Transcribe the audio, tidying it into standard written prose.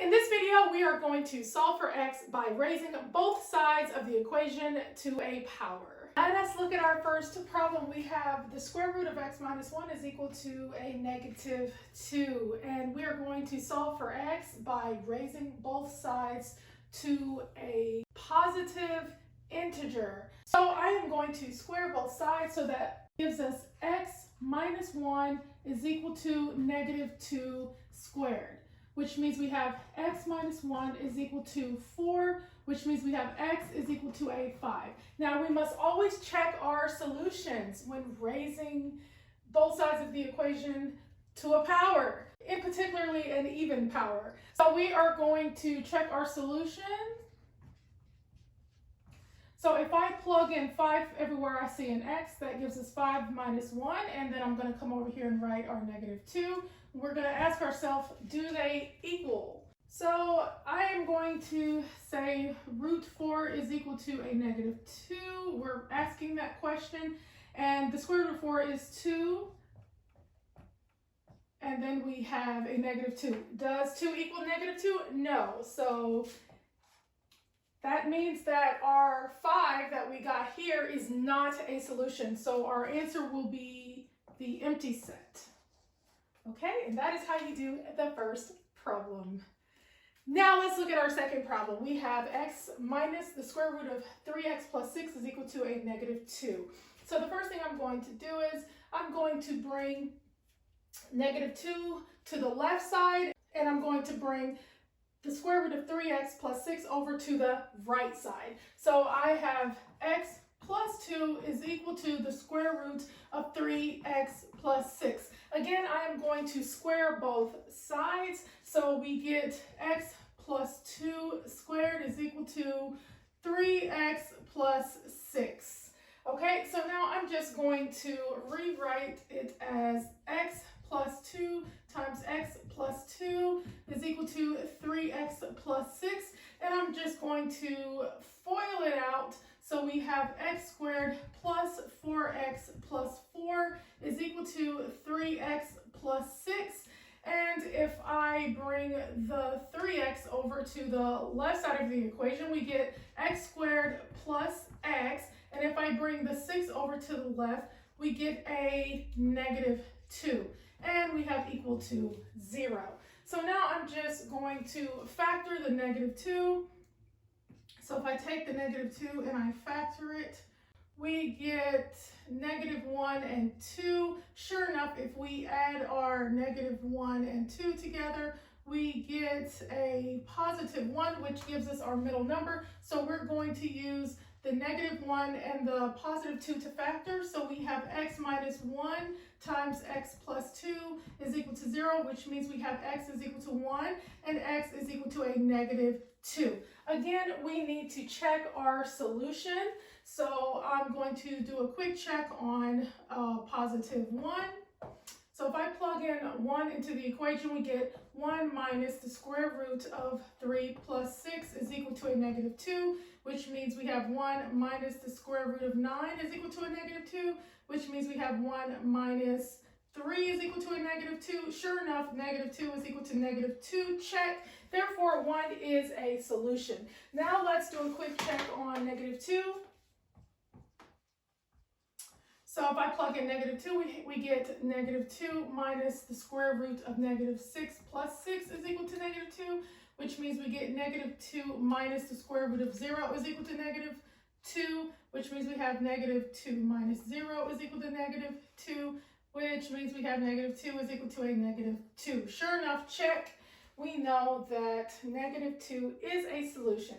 In this video, we are going to solve for x by raising both sides of the equation to a power. Now let's look at our first problem. We have the square root of x minus 1 is equal to a negative 2. And we are going to solve for x by raising both sides to a positive integer. So I am going to square both sides, so that gives us x minus 1 is equal to negative 2 squared, which means we have x minus 1 is equal to 4, which means we have x is equal to a 5. Now we must always check our solutions when raising both sides of the equation to a power, in particularly an even power. So we are going to check our solution. So if I plug in 5 everywhere I see an x, that gives us 5 minus 1, and then I'm going to come over here and write our negative 2. We're going to ask ourselves, do they equal? So I am going to say root 4 is equal to a negative 2. We're asking that question, and the square root of 4 is 2. And then we have a negative 2. Does 2 equal negative 2? No. So that means that our 5 that we got here is not a solution. So our answer will be the empty set. Okay, and that is how you do the first problem. Now let's look at our second problem. We have x minus the square root of 3x plus 6 is equal to a negative 2. So the first thing I'm going to do is I'm going to bring negative 2 to the left side, and I'm going to bring the square root of 3x plus 6 over to the right side. So I have x plus 2 is equal to the square root of 3x plus 6. Again, I am going to square both sides. So we get x plus 2 squared is equal to 3x plus 6. Okay, so now I'm just going to rewrite it as x plus 2 times x plus 2 is equal to 3x plus 6. And I'm just going to FOIL it out. So we have x squared plus 4x plus 4 is equal to 3x plus 6. And if I bring the 3x over to the left side of the equation, we get x squared plus x. And if I bring the 6 over to the left, we get a negative 2. And we have equal to 0. So now I'm just going to factor the negative 2. So if I take the negative 2 and I factor it, we get negative 1 and 2. Sure enough, if we add our negative 1 and 2 together, we get a positive 1, which gives us our middle number. So we're going to use the negative 1 and the positive 2 to factor. So we have x minus 1 times x plus 2 is equal to 0, which means we have x is equal to 1 and x is equal to a negative 2. Again, we need to check our solution. So I'm going to do a quick check on positive 1. So if I plug in 1 into the equation, we get 1 minus the square root of 3 plus 6 is equal to a negative 2, which means we have 1 minus the square root of 9 is equal to a negative 2, which means we have 1 minus 3 is equal to a negative 2. Sure enough, negative 2 is equal to negative 2. Check. Therefore, 1 is a solution. Now let's do a quick check on negative 2. So if I plug in negative 2, we get negative 2 minus the square root of negative 6 plus 6 is equal to negative 2, which means we get negative 2 minus the square root of 0 is equal to negative 2, which means we have negative 2 minus 0 is equal to negative 2, which means we have negative 2 is equal to a negative 2. Sure enough, check. We know that negative 2 is a solution.